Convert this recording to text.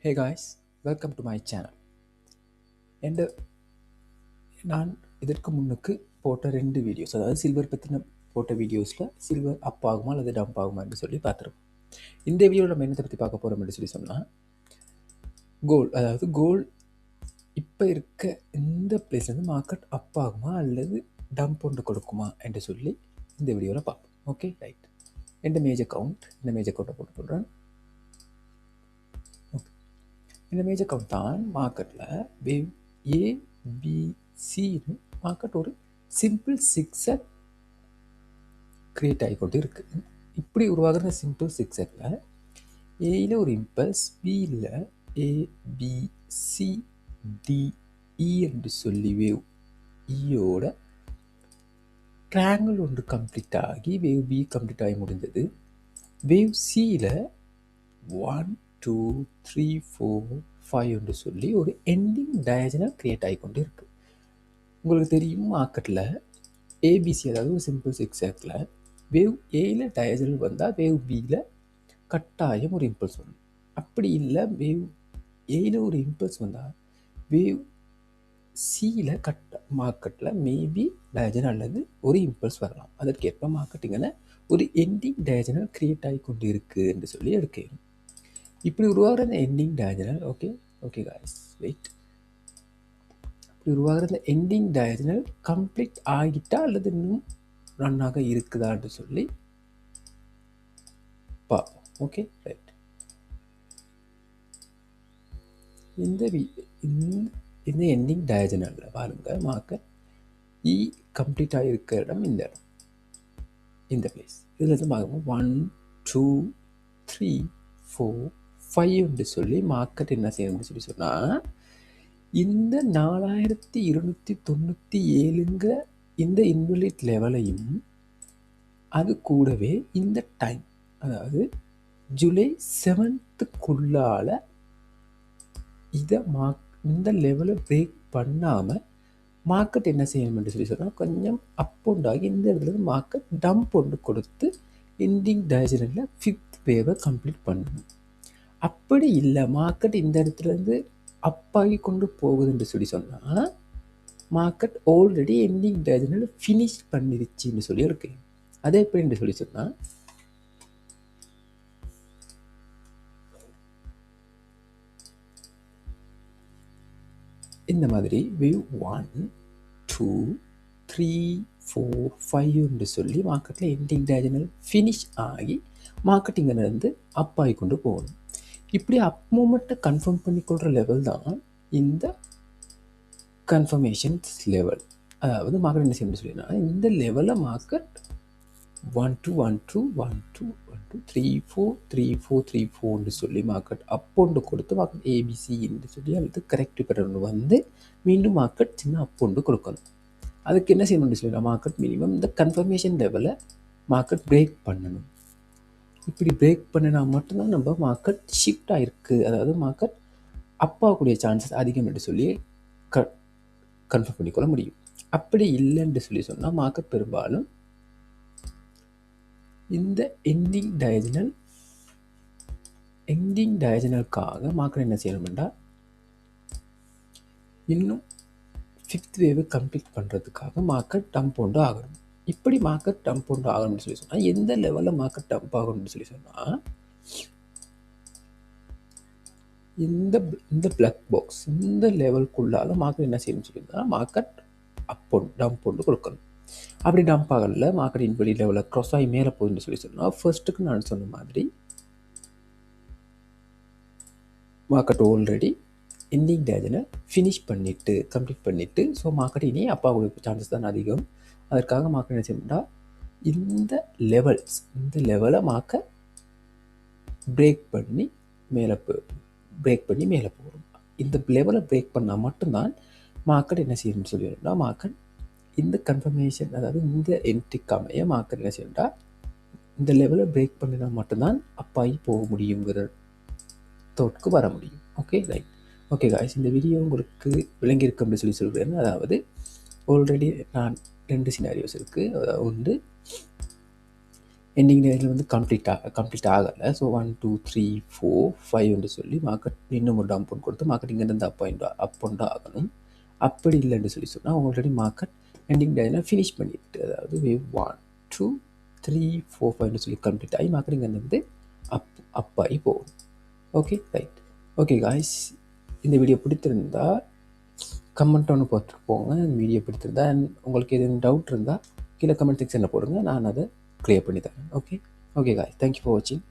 Hey guys, welcome to my channel. എൻ്റെ நான் இதற்கு முன்னுக்கு போட்ட 2 வீடியோஸ், அதாவது சில்வர் பற்றின போட்ட வீடியோஸில் சில்வர் அப் ஆகுமா அல்லது டம்ப் ஆகுமான்னு சொல்லி பார்த்துருக்கோம். இந்த வீடியோவில் நம்ம என்னத்தை பற்றி பார்க்க போகிறோம்னு சொல்லி சொன்னால், கோல்டு, அதாவது கோல்டு இப்போ இருக்க இந்த பிளேஸ்லேருந்து மார்க்கெட் அப் ஆகுமா அல்லது டம்ப் ஒன்று கொடுக்குமா என்று சொல்லி இந்த வீடியோவில் பார்ப்போம். Okay right. இந்த மேஜர் கவுண்ட்டை போட்டு போடுறேன். ஓகே, இந்த மேஜர் கவுண்ட் தான் மார்க்கெட்டில் வேவ் ஏபிசின்னு மார்க்கெட் ஒரு சிம்பிள் சிக்ஸர் கிரியேட் ஆகிக்கொண்டு இருக்குது. இப்படி உருவாகிற சிம்பிள் சிக்ஸரில் ஏயில் ஒரு இம்பல்ஸ், பியில் ஏபிசிடிஇ என்று சொல்லி வேவ் இயோட ட்ரையாங்கிள் ஒன்று கம்ப்ளீட் ஆகி வேவ் பி கம்ப்ளீட் ஆகி முடிந்தது. வேவ் சியில் 1 2 3 4 5 என்று சொல்லி ஒரு எண்டிங் டயஜனல் கிரியேட் ஆகிக்கொண்டு இருக்கு. உங்களுக்கு தெரியும், மார்க்கெட்டில் ஏபிசி, அதாவது ஒரு சிம்பிள் சிக்ஸரில் வேவ் ஏயில் டயஜனல் வந்தால் வேவ் பியில் கட்டாயம் ஒரு இம்பல்ஸ் வரும். அப்படி இல்லை, வேவ் ஏயில் ஒரு இம்பல்ஸ் வந்தால் வேவ் சியில் மார்க்கெட்டில் மேபி டயஜனல் அல்லது ஒரு இம்பல்ஸ் வரலாம். அதற்கேற்ப மார்க்கெட்டிங்கில் ஒரு எண்டிங் டயஜனல் கிரியேட் ஆகி கொண்டு இருக்கு என்று சொல்லி எடுக்கணும். இப்படி உருவாகிற இந்த எண்டிங் டயஜனல், ஓகே காய்ஸ் வெயிட், இப்படி உருவாகிற இந்த எண்டிங் டயஜனல் கம்ப்ளீட் ஆகிட்டா அல்லது இன்னும் ரன்னாக இருக்குதான்னு சொல்லி பார்ப்போம். Okay right. இந்த எண்டிங் டயஜனலில் பாருங்கள், மார்க்கெட் இ கம்ப்ளீட் ஆகிருக்க இடம் இந்த இடம், இந்த பிளேஸ். இதில் இருந்து பார்க்கும்போது 1 2 3 4 5 என்று சொல்லி மார்க்கெட் என்ன செய்யணும்னு சொல்லி சொன்னால், இந்த 4297 இந்த இன்வெலிட் லெவலையும் அது கூடவே இந்த டைம், அதாவது ஜூலை 7th இதை இந்த லெவலை பிரேக் பண்ணாமல் மார்க்கெட் என்ன செய்யணும் என்று சொல்லி சொன்னால், கொஞ்சம் அப் ஆகி இந்த இடத்துல மார்க்கெட் டம்ப் ஒன்று கொடுத்து எண்டிங் டயஜனலில் 5th வேவை கம்ப்ளீட் பண்ணணும். அப்படி இல்லை, மார்க்கெட் இந்த இடத்துலேருந்து அப்பாகி கொண்டு போகுதுன்னு சொல்லி சொன்னால் மார்க்கெட் ஆல்ரெடி எண்டிங் டயஜனல் ஃபினிஷ் பண்ணிருச்சுன்னு சொல்லி இருக்கு. அதே எப்படின்னு சொல்லி சொன்னால், இந்த மாதிரி வேவ் 1 2 3 4 5 என்று சொல்லி மார்க்கெட்டில் எண்டிங் டயஜனல் ஃபினிஷ் ஆகி மார்க்கெட்டிங்கிலேருந்து அப் ஆகி கொண்டு போகணும். இப்படி அப் மூமெண்ட்டை கன்ஃபார்ம் பண்ணிக்கொள்கிற லெவல் தான் இந்த கன்ஃபர்மேஷன் லெவல். அதாவது மார்க்கெட் என்ன செய்யணும்னு சொல்லினா, இந்த லெவலில் மார்க்கெட் 1 2 1 2 1 2 1 2 3 4 3 4 3 4 சொல்லி மார்க்கெட் அப்போண்டு கொடுத்து மார்க்கெட் ஏபிசி என்று சொல்லி அல்லது கரெக்ட் பேட்டர்ன் வந்து மீண்டும் மார்க்கெட் சின்ன அப்போண்டு கொடுக்கணும். அதுக்கு என்ன செய்யணும்னு சொல்லி, மார்க்கெட் மினிமம் இந்த கன்ஃபர்மேஷன் லெவலை மார்க்கெட் பிரேக் பண்ணணும். இப்படி பிரேக் பண்ணினா மட்டும்தான் நம்ம மார்க்கெட் ஷிஃப்ட் ஆகிருக்கு, அதாவது மார்க்கெட் அப்பாகக்கூடிய சான்சஸ் அதிகம் என்று சொல்லி கன்ஃபார்ம் பண்ணிக்கொள்ள முடியும். அப்படி இல்லைன்னு சொல்லி சொன்னால் மார்க்கெட் பெரும்பாலும் இந்த எண்டிங் டயஜனலுக்காக மார்க்கெட் என்ன செய்யணும்னா, இன்னும் 5th வேவை கம்ப்ளீட் பண்ணுறதுக்காக மார்க்கெட் டம்ப் ஒன்று ஆகணும். இப்படி மார்க்கெட் டம்ப் ஒன்று ஆகணும்னு சொல்லி சொன்னால், எந்த லெவலில் மார்க்கெட் டம்ப் ஆகணும்னு சொல்லி சொன்னால், இந்த பிளாக் பாக்ஸ் இந்த லெவலுக்குள்ளால மார்க்கெட் என்ன செய்யணும்னு சொல்லியிருந்தா மார்க்கெட் டம்ப் ஒன்று கொடுக்கணும். அப்படி டம்ப் ஆகல, மார்க்கெட் இன்வெலி லெவலில் க்ராஸ் ஆகி மேலே போகுதுன்னு சொல்லி சொன்னால், ஃபர்ஸ்ட்டுக்கு நான் சொன்ன மாதிரி மார்க்கெட் ஆல்ரெடி எண்டிங் டயஜனை ஃபினிஷ் பண்ணிவிட்டு கம்ப்ளீட் பண்ணிவிட்டு, ஸோ மார்க்கெட் இனி அப்பாவுடைய சான்சஸ் தான் அதிகம். அதற்காக மார்க்கெட் என்ன செய்யணும்னா, இந்த லெவலை மார்க்கெட் பிரேக் பண்ணி மேலே போகணும். இந்த லெவலை பிரேக் பண்ணால் மட்டும்தான் மார்க்கெட் என்ன செய்யணும்னு சொல்லிடும்னா, மார்க்கெட் இந்த கன்ஃபர்மேஷன், அதாவது இந்த என்ட்ரிக்கு அமைய மார்க்கெட் என்ன செய்யணும்னா, இந்த லெவலை பிரேக் பண்ணினா மட்டும்தான் அப்பாகி போக முடியுங்கிற தோட்டுக்கு வர முடியும். Okay right. ஓகே காய்ஸ், இந்த வீடியோ உங்களுக்கு விளங்கியிருக்கு அப்படின்னு சொல்லி சொல்கிறேன். அதாவது ஆல்ரெடி நான் 2 சினாரியோஸ் இருக்குது. ஒன்று எண்டிங் டயஜனல் வந்து கம்ப்ளீட் ஆகலை. ஸோ 1 2 3 4 5 சொல்லி மார்க்கெட் இன்னும் ஒரு டம்ப் கொடுத்து மார்க்கெட் இங்கேருந்து அப் அண்ட் ஆகணும். அப்படி இல்லைன்னு சொன்னால் ஆல்ரெடி மார்க்கெட் எண்டிங் டயஜனல் ஃபினிஷ் பண்ணிட்டு, அதாவது வேவ் 1 2 3 4 5 சொல்லி கம்ப்ளீட் ஆகி மார்க்கெட் இங்கேருந்து அப் ஆகி போகும். Okay right. ஓகே காய்ஸ், இந்த வீடியோ பிடித்திருந்தா கமெண்ட் ஒன்று போட்டுட்டு போங்க. இந்த வீடியோ பிடித்திருந்தா உங்களுக்கு எதுவும் டவுட் இருந்தால் கீழே கமெண்ட் செக்ஷனில் போடுங்க, நான் அதை க்ளியர் பண்ணி தரேன். ஓகே காய்ஸ், தேங்க்யூ ஃபார் வாட்சிங்.